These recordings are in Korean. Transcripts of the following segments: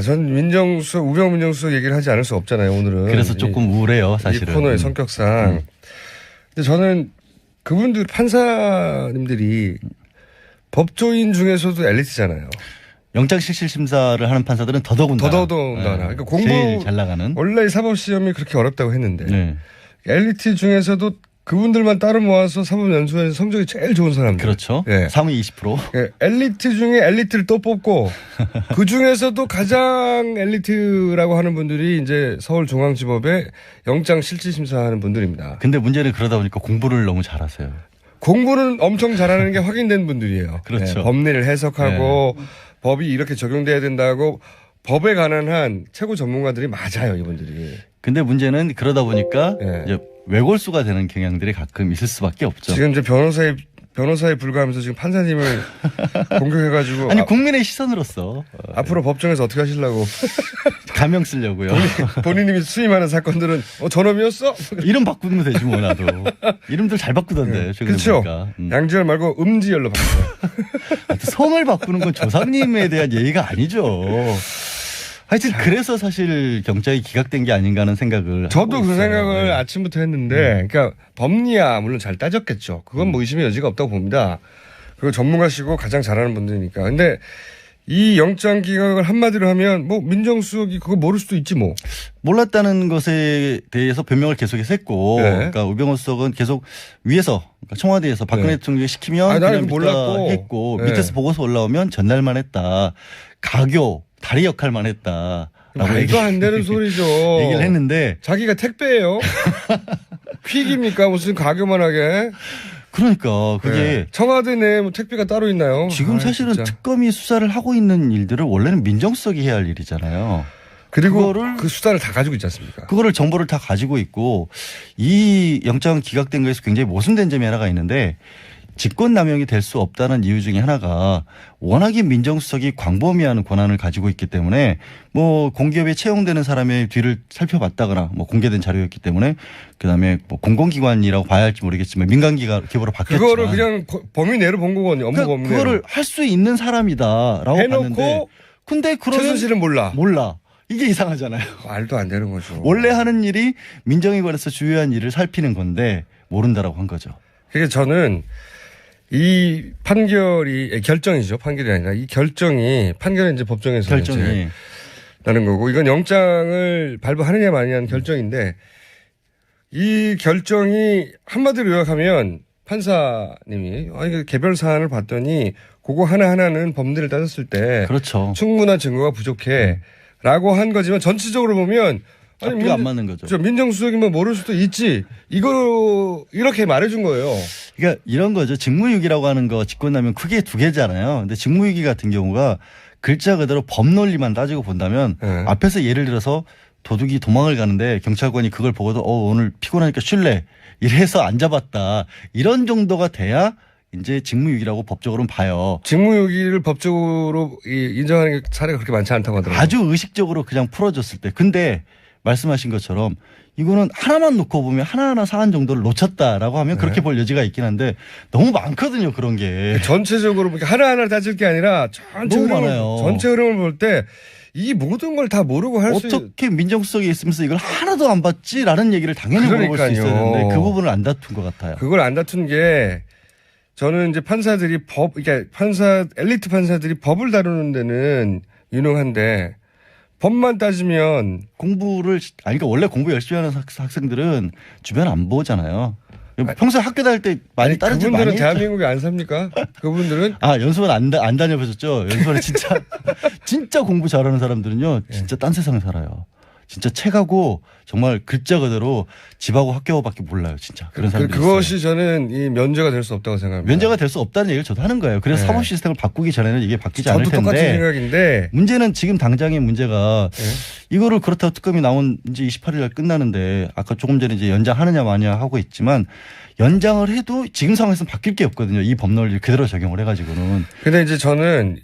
전 우병우 민정수석 얘기를 하지 않을 수 없잖아요, 오늘은. 그래서 조금 우울해요, 사실은. 이 코너의 성격상. 근데 저는 그분들 판사님들이 법조인 중에서도 엘리트잖아요. 영장실질심사를 하는 판사들은 더더군다나. 그러니까 제일 잘 나가는. 원래 사법시험이 그렇게 어렵다고 했는데 엘리트 중에서도 그분들만 따로 모아서 사법연수원에서 성적이 제일 좋은 사람들. 그렇죠. 네. 상위 20%. 네. 엘리트 중에 엘리트를 또 뽑고 그 중에서도 가장 엘리트라고 하는 분들이 이제 서울중앙지법에 영장실질심사하는 분들입니다. 근데 문제는 그러다 보니까 공부를 너무 잘하세요. 공부는 엄청 잘하는 게 확인된 분들이에요. 그렇죠. 네. 법리를 해석하고 법이 이렇게 적용돼야 된다고 법에 관한 한 최고 전문가들이 맞아요, 이분들이. 근데 문제는 그러다 보니까 이제 외골수가 되는 경향들이 가끔 있을 수밖에 없죠. 지금 이제 변호사에 불과하면서 지금 판사님을 공격해가지고. 아니, 국민의 시선으로서. 앞으로 법정에서 어떻게 하시려고. 가명 쓰려고요. 본인이 수임하는 사건들은 저놈이었어? 이름 바꾸면 되지 뭐 나도. 이름들 잘 바꾸던데. 그렇죠. 양지열 말고 음지열로 바꿔요. 성을 바꾸는 건 조상님에 대한 예의가 아니죠. 하여튼 그래서 사실 경찰이 기각된 게 아닌가 하는 생각을. 저도 그 생각을 아침부터 했는데 그러니까 법리야 물론 잘 따졌겠죠. 그건 뭐 의심의 여지가 없다고 봅니다. 그리고 전문가시고 가장 잘하는 분들이니까. 근데 이 영장 기각을 한마디로 하면 뭐 민정수석이 그거 모를 수도 있지 뭐. 몰랐다는 것에 대해서 변명을 계속해서 했고 그러니까 우병우 수석은 계속 위에서 그러니까 청와대에서 박근혜 대통령이 시키면 나는 몰랐고 했고 밑에서 보고서 올라오면 전날만 했다. 가교 다리 역할만 했다. 말도 안 되는 소리죠. 얘기를 했는데. 자기가 택배예요. 퀵입니까? 무슨 가교만 하게. 그러니까 그게. 청와대 내에 뭐 택배가 따로 있나요? 지금 사실은 진짜. 특검이 수사를 하고 있는 일들을 원래는 민정수석이 해야 할 일이잖아요. 그리고 그 수사를 다 가지고 있지 않습니까? 그거를 정보를 다 가지고 있고 이 영장 기각된 거에서 굉장히 모순된 점이 하나가 있는데 직권남용이 될 수 없다는 이유 중에 하나가 워낙에 민정수석이 광범위한 권한을 가지고 있기 때문에 뭐 공기업에 채용되는 사람의 뒤를 살펴봤다거나 뭐 공개된 자료였기 때문에 그다음에 뭐 공공기관이라고 봐야 할지 모르겠지만 민간기업으로 바뀌었지만 그거를 그냥 범위 내로 본 거거든요. 업무 범위 내로. 그거를 할 수 있는 사람이다라고 봤는데 근데 그러면 최순실은 몰라. 이게 이상하잖아요. 말도 안 되는 거죠. 원래 하는 일이 민정에 관해서 주요한 일을 살피는 건데 모른다라고 한 거죠. 그러니까 저는 이 결정이죠. 판결이 아니라 이 판결은 이제 법정에서 결정이 나는 거고 이건 영장을 발부하느냐 마느냐는 결정인데 이 결정이 한마디로 요약하면 판사님이 개별 사안을 봤더니 그거 하나하나는 법리를 따졌을 때 그렇죠. 충분한 증거가 부족해 라고 한 거지만 전체적으로 보면 앞뒤가 안 맞는 거죠. 민정수석이면 모를 수도 있지. 이렇게 말해준 거예요. 그러니까 이런 거죠. 직무유기라고 하는 거 직권남용 크게 두 개잖아요. 근데 직무유기 같은 경우가 글자 그대로 법 논리만 따지고 본다면 앞에서 예를 들어서 도둑이 도망을 가는데 경찰관이 그걸 보고도 오늘 피곤하니까 쉴래 이래서 안 잡았다. 이런 정도가 돼야 이제 직무유기라고 법적으로는 봐요. 직무유기를 법적으로 인정하는 사례가 그렇게 많지 않다고 하더라고요. 아주 의식적으로 그냥 풀어줬을 때. 근데 말씀하신 것처럼 이거는 하나만 놓고 보면 하나하나 사안 정도를 놓쳤다라고 하면 그렇게 볼 여지가 있긴 한데 너무 많거든요. 그런 게. 전체적으로 하나하나 따질 게 아니라 전체 흐름을 볼 때 이 모든 걸 다 모르고 할 수 어떻게 민정수석에 있으면서 이걸 하나도 안 봤지라는 얘기를 당연히 물어볼 수 있었는데 그 부분을 안 다툰 것 같아요. 그걸 안 다툰 게 저는 이제 판사들이 엘리트 판사들이 법을 다루는 데는 유능한데 법만 따지면 그러니까 원래 공부 열심히 하는 학생들은 주변 안 보잖아요. 평소에 학교 다닐 때 많이 다른 집 많이 그분들은 했죠. 대한민국에 안 삽니까? 그분들은 연수원 안 다녀보셨죠? 연수원에 진짜 공부 잘하는 사람들은요. 진짜 딴 세상 살아요. 진짜 책하고 정말 글자 그대로 집하고 학교밖에 몰라요. 진짜. 그런 사람들이 그것이 있어요. 저는 이 면제가 될 수 없다고 생각합니다. 면제가 될 수 없다는 얘기를 저도 하는 거예요. 그래서 사법 시스템을 바꾸기 전에는 이게 바뀌지 않을 텐데. 저도 똑같은 생각인데. 문제는 지금 당장의 문제가 이거를 그렇다고 특검이 나온 이제 28일 날 끝나는데 아까 조금 전에 이제 연장하느냐 마냐 하고 있지만 연장을 해도 지금 상황에서는 바뀔 게 없거든요. 이 법논리를 그대로 적용을 해가지고는. 근데 이제 저는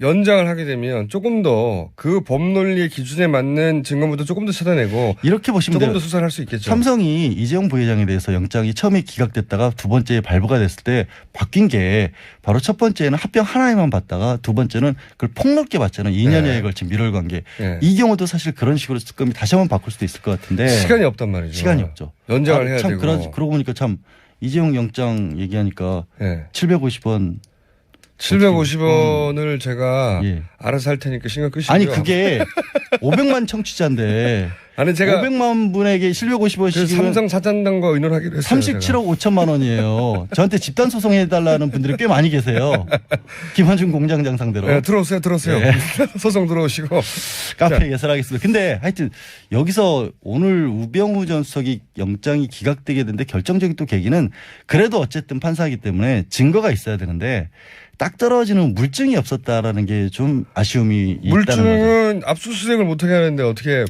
연장을 하게 되면 조금 더 그 법논리의 기준에 맞는 증거물도 조금 더 찾아내고 이렇게 보시면 조금 돼요. 더 수사를 할 수 있겠죠. 삼성이 이재용 부회장에 대해서 영장이 처음에 기각됐다가 두 번째에 발부가 됐을 때 바뀐 게 바로 첫 번째는 합병 하나에만 받다가 두 번째는 그걸 폭넓게 받잖아요. 2년여에 네. 걸친 밀월 관계. 네. 이 경우도 사실 그런 식으로 특검이 다시 한번 바꿀 수도 있을 것 같은데 시간이 없단 말이죠. 시간이 없죠. 연장을 해야 참 되고. 그러고 보니까 참 이재용 영장 얘기하니까 네. 750원 750원을 제가 예. 알아서 할 테니까 신경 끄시고요. 아니 그게 500만 청취자인데 아니 제가 500만 분에게 750원씩이면 그 삼성 사장단과 의논하기로 했어요. 37억 5천만 원이에요. 저한테 집단 소송해달라는 분들이 꽤 많이 계세요. 김한중 공장장 상대로. 네, 들어오세요. 네. 소송 들어오시고. 카페 예설하겠습니다. 근데 하여튼 여기서 오늘 우병우 전 수석이 영장이 기각되게 되는데 결정적인 또 계기는 그래도 어쨌든 판사이기 때문에 증거가 있어야 되는데 딱 떨어지는 물증이 없었다라는 게 좀 아쉬움이 있다는 거죠. 물증은 압수수색을 못하게 하는데 어떻게.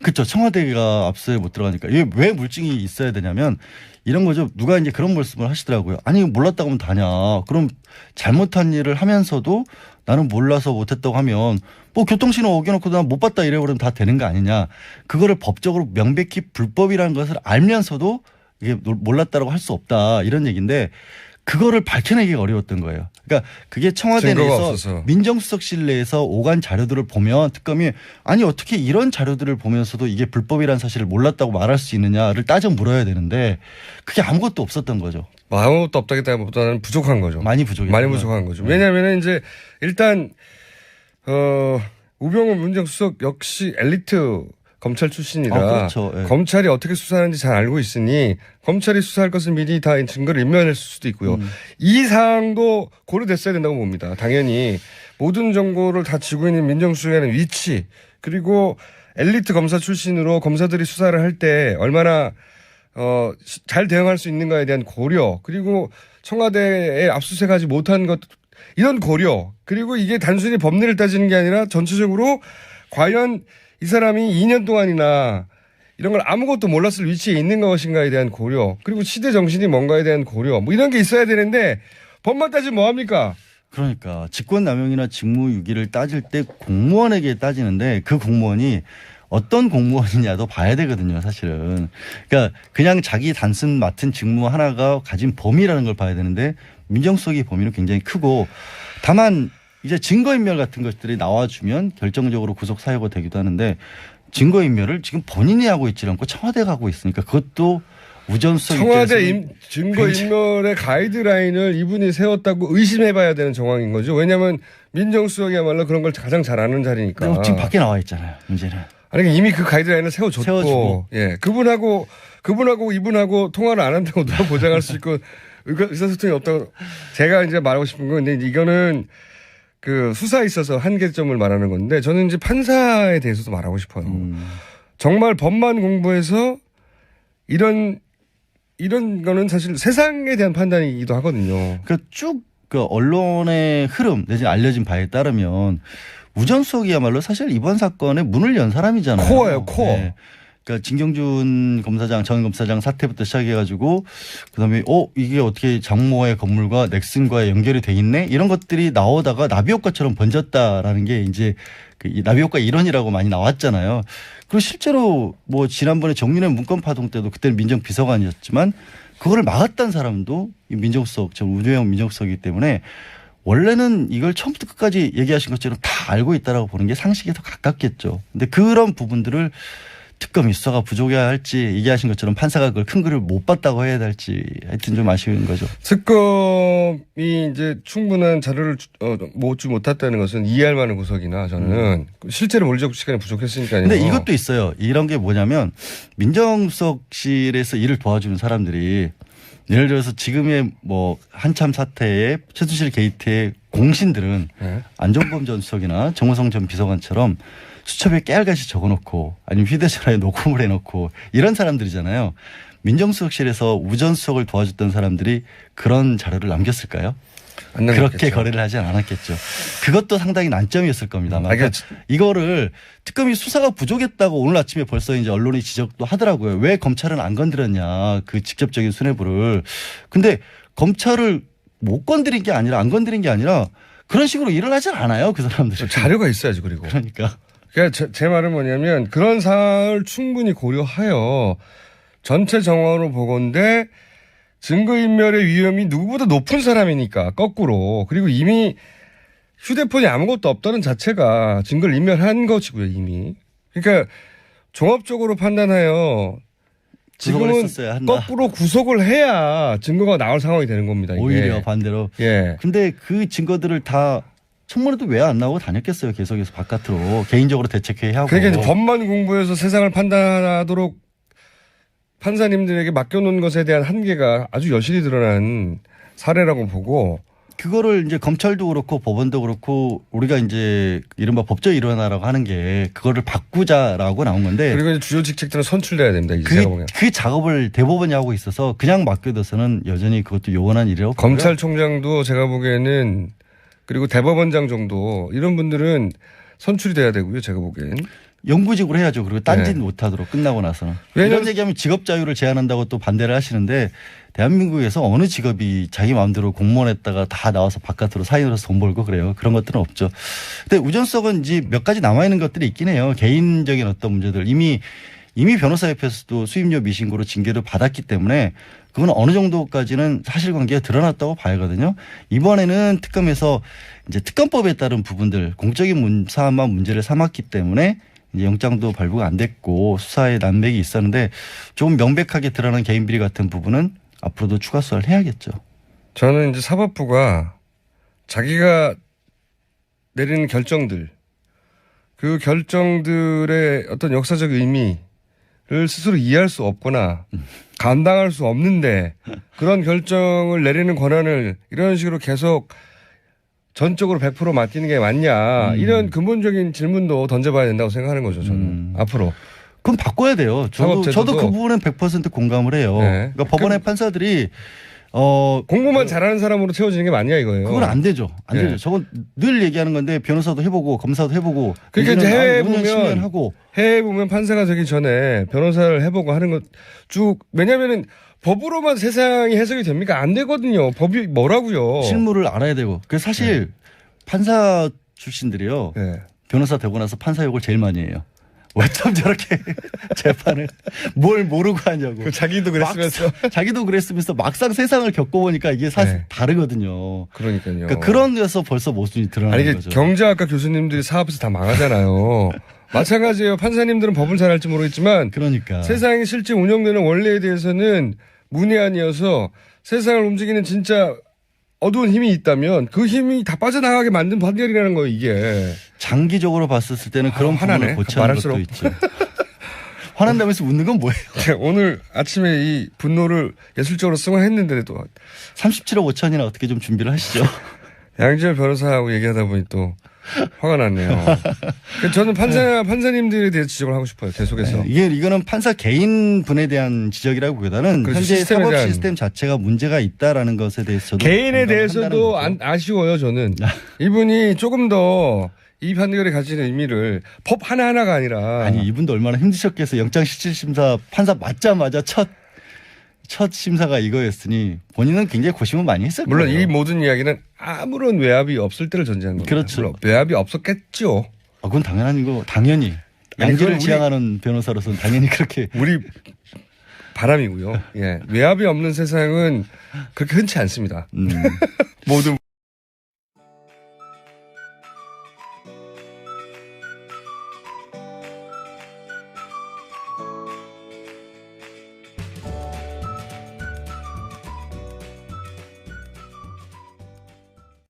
그렇죠. 청와대가 압수에 못 들어가니까. 이게 왜 물증이 있어야 되냐면 이런 거죠. 누가 이제 그런 말씀을 하시더라고요. 아니 몰랐다고 하면 다냐. 그럼 잘못한 일을 하면서도 나는 몰라서 못했다고 하면 뭐 교통신호 어겨놓고 난 못 봤다 이래버리면 다 되는 거 아니냐. 그거를 법적으로 명백히 불법이라는 것을 알면서도 이게 몰랐다라고 할 수 없다. 이런 얘기인데 그거를 밝혀내기가 어려웠던 거예요. 그러니까 그게 청와대 내에서 민정수석실 내에서 오간 자료들을 보면 특검이 아니 어떻게 이런 자료들을 보면서도 이게 불법이라는 사실을 몰랐다고 말할 수 있느냐를 따져 물어야 되는데 그게 아무것도 없었던 거죠. 아무것도 없다기보다는 부족한 거죠. 많이 부족한 거죠. 왜냐하면 이제 일단 우병우 민정수석 역시 엘리트 검찰 출신이라 그렇죠. 네. 검찰이 어떻게 수사하는지 잘 알고 있으니 검찰이 수사할 것을 미리 다 증거를 인멸했을 수도 있고요. 이 사항도 고려됐어야 된다고 봅니다. 당연히 모든 정보를 다 쥐고 있는 민정수석의 위치 그리고 엘리트 검사 출신으로 검사들이 수사를 할 때 얼마나 잘 대응할 수 있는가에 대한 고려 그리고 청와대에 압수수색하지 못한 것 이런 고려 그리고 이게 단순히 법리를 따지는 게 아니라 전체적으로 과연 이 사람이 2년 동안이나 이런 걸 아무것도 몰랐을 위치에 있는 것인가에 대한 고려 그리고 시대 정신이 뭔가에 대한 고려 뭐 이런 게 있어야 되는데 법만 따지면 뭐합니까? 그러니까 직권남용이나 직무유기를 따질 때 공무원에게 따지는데 그 공무원이 어떤 공무원이냐도 봐야 되거든요, 사실은. 그러니까 그냥 자기 단순 맡은 직무 하나가 가진 범위라는 걸 봐야 되는데 민정수석의 범위는 굉장히 크고 다만 이제 증거인멸 같은 것들이 나와주면 결정적으로 구속 사유가 되기도 하는데 증거인멸을 지금 본인이 하고 있지 않고 청와대가 하고 있으니까 그것도 우전수석 청와대 증거인멸의 가이드라인을 이분이 세웠다고 의심해봐야 되는 정황인 거죠. 왜냐하면 민정수석이야말로 그런 걸 가장 잘 아는 자리니까. 지금 밖에 나와 있잖아요. 문제는. 아니 이미 그 가이드라인을 세워주고 예 그분하고 이분하고 통화를 안 한다고 누가 보장할 수 있고 의사소통이 없다고 제가 이제 말하고 싶은 건 근데 이거는 그 수사에 있어서 한계점을 말하는 건데 저는 이제 판사에 대해서도 말하고 싶어요. 정말 법만 공부해서 이런 거는 사실 세상에 대한 판단이기도 하거든요. 그러니까 쭉 그 언론의 흐름 내지는 알려진 바에 따르면 우전수석이야말로 사실 이번 사건에 문을 연 사람이잖아요. 코어예요, 코어. 네. 그러니까 진경준 검사장, 전 검사장 사태부터 시작해가지고 그다음에 이게 어떻게 장모의 건물과 넥슨과의 연결이 돼 있네 이런 것들이 나오다가 나비 효과처럼 번졌다라는 게 이제 그 나비 효과 이론이라고 많이 나왔잖아요. 그리고 실제로 뭐 지난번에 정윤회 문건 파동 때도 그때는 민정비서관이었지만 그거를 막았다는 사람도 이 민정수석, 우병우 민정수석이기 때문에 원래는 이걸 처음부터 끝까지 얘기하신 것처럼 다 알고 있다라고 보는 게 상식에 더 가깝겠죠. 근데 그런 부분들을 특검이 수사가 부족해야 할지 얘기하신 것처럼 판사가 그걸 큰 글을 못 봤다고 해야 될지 하여튼 좀 아쉬운 거죠. 특검이 이제 충분한 자료를 모으지 못했다는 것은 이해할 만한 구석이나 저는 실제로 물리적 시간이 부족했으니까요. 근데 이것도 있어요. 이런 게 뭐냐면 민정수석실에서 일을 도와주는 사람들이 예를 들어서 지금의 뭐 한참 사태의 최순실 게이트의 공신들은 네. 안종범 전 수석이나 정호성 전 비서관처럼 수첩에 깨알같이 적어놓고 아니면 휴대전화에 녹음을 해놓고 이런 사람들이잖아요. 민정수석실에서 우전 수석을 도와줬던 사람들이 그런 자료를 남겼을까요? 안 남겼겠죠. 그렇게 거래를 하진 않았겠죠. 그것도 상당히 난점이었을 겁니다만. 그러니까 이거를 특검이 수사가 부족했다고 오늘 아침에 벌써 이제 언론이 지적도 하더라고요. 왜 검찰은 안 건드렸냐. 그 직접적인 수뇌부를. 근데 검찰을 못 건드린 게 아니라 안 건드린 게 아니라 그런 식으로 일을 하진 않아요. 그 사람들이. 자료가 있어야지 그리고. 그러니까. 그러니까 제 말은 뭐냐면 그런 사안을 충분히 고려하여 전체 정황으로 보건대 증거인멸의 위험이 누구보다 높은 사람이니까 거꾸로. 그리고 이미 휴대폰이 아무것도 없다는 자체가 증거를 인멸한 것이고요 이미. 그러니까 종합적으로 판단하여 지금은 거꾸로 구속을 해야 증거가 나올 상황이 되는 겁니다. 이게. 오히려 반대로. 예. 근데 그 증거들을 다 청문회도 왜 안 나오고 다녔겠어요. 계속해서 바깥으로 개인적으로 대책회의하고. 그러니까 이제 법만 공부해서 세상을 판단하도록 판사님들에게 맡겨놓은 것에 대한 한계가 아주 여실히 드러난 사례라고 보고. 그거를 이제 검찰도 그렇고 법원도 그렇고 우리가 이제 이른바 법적 일원화라고 하는 게 그거를 바꾸자라고 나온 건데. 그리고 이제 주요 직책들은 선출돼야 됩니다. 이제 제가 보면. 그 작업을 대법원이 하고 있어서 그냥 맡겨둬서는 여전히 그것도 요원한 일이라고. 검찰총장도 제가 보기에는 그리고 대법원장 정도 이런 분들은 선출이 돼야 되고요. 제가 보기엔. 영구직으로 해야죠. 그리고 딴짓 네. 못하도록 끝나고 나서는. 왜냐면 이런 얘기하면 직업 자유를 제한한다고 또 반대를 하시는데 대한민국에서 어느 직업이 자기 마음대로 공무원했다가 다 나와서 바깥으로 사인으로서 돈 벌고 그래요. 그런 것들은 없죠. 근데 우전석은 이제 몇 가지 남아있는 것들이 있긴 해요. 개인적인 어떤 문제들. 이미 변호사협회에서도 수임료 미신고로 징계를 받았기 때문에 그건 어느 정도까지는 사실관계가 드러났다고 봐야거든요. 이번에는 특검에서 이제 특검법에 따른 부분들 공적인 사안만 문제를 삼았기 때문에 이제 영장도 발부가 안 됐고 수사에 난맥이 있었는데 조금 명백하게 드러난 개인 비리 같은 부분은 앞으로도 추가 수사를 해야겠죠. 저는 이제 사법부가 자기가 내리는 결정들 그 결정들의 어떤 역사적 의미를 스스로 이해할 수 없거나 감당할 수 없는데 그런 결정을 내리는 권한을 이런 식으로 계속 전적으로 100% 맡기는 게 맞냐 이런 근본적인 질문도 던져봐야 된다고 생각하는 거죠. 저는 앞으로. 그럼 바꿔야 돼요. 저도 그 부분은 100% 공감을 해요. 네. 그러니까 법원의 판사들이 공부만 잘하는 사람으로 채워지는 게 맞냐 이거예요. 그건 안 되죠. 안 네. 되죠. 저건 늘 얘기하는 건데 변호사도 해보고 검사도 해보고. 그러니까 이제 해외에 5년, 10년 하고. 해외에 보면 판사가 되기 전에 변호사를 해보고 하는 것 쭉 왜냐면은 법으로만 세상이 해석이 됩니까? 안 되거든요. 법이 뭐라고요. 실무를 알아야 되고. 그래서 사실 판사 출신들이요. 네. 변호사 되고 나서 판사 욕을 제일 많이 해요. 어쩜 저렇게 재판을 뭘 모르고 하냐고. 자기도 그랬으면서. 자기도 그랬으면서 막상 세상을 겪어보니까 이게 사실 네. 다르거든요. 그러니까요. 그러니까 그런 데서 벌써 모순이 드러나는 아니, 거죠. 경제학과 교수님들이 사업에서 다 망하잖아요. 마찬가지예요. 판사님들은 법을 잘 알지 모르겠지만 그러니까. 세상이 실제 운영되는 원리에 대해서는 문외한이어서 세상을 움직이는 진짜 어두운 힘이 있다면 그 힘이 다 빠져나가게 만든 판결이라는 거예요, 이게. 장기적으로 봤을 때는 그런 부분을 고치는 것도 있죠. 화난다면서 웃는 건 뭐예요? 오늘 아침에 이 분노를 예술적으로 승화했는데도 37억 5천이나 어떻게 좀 준비를 하시죠. 양지열 변호사하고 얘기하다 보니 또 화가 났네요. 저는 판사님들에 대해 지적을 하고 싶어요. 계속해서. 네, 이거는 판사 개인 분에 대한 지적이라기보다는 그렇죠. 현재 사법 대한. 시스템 자체가 문제가 있다라는 것에 대해서 저도 개인에 대해서도 아쉬워요. 저는 이분이 조금 더 이 판결이 가지는 의미를 법 하나하나가 아니라 아니 이분도 얼마나 힘드셨겠어요. 영장실질심사 판사 맞자마자 첫 심사가 이거였으니 본인은 굉장히 고심을 많이 했을 물론 거예요. 이 모든 이야기는 아무런 외압이 없을 때를 전제하는 겁니다. 그렇죠. 물론 외압이 없었겠죠. 그건 당연한 거 당연히 아니, 양지를 그건 지향하는 변호사로서는 당연히 그렇게 우리 바람이고요. 예. 외압이 없는 세상은 그렇게 흔치 않습니다. 모든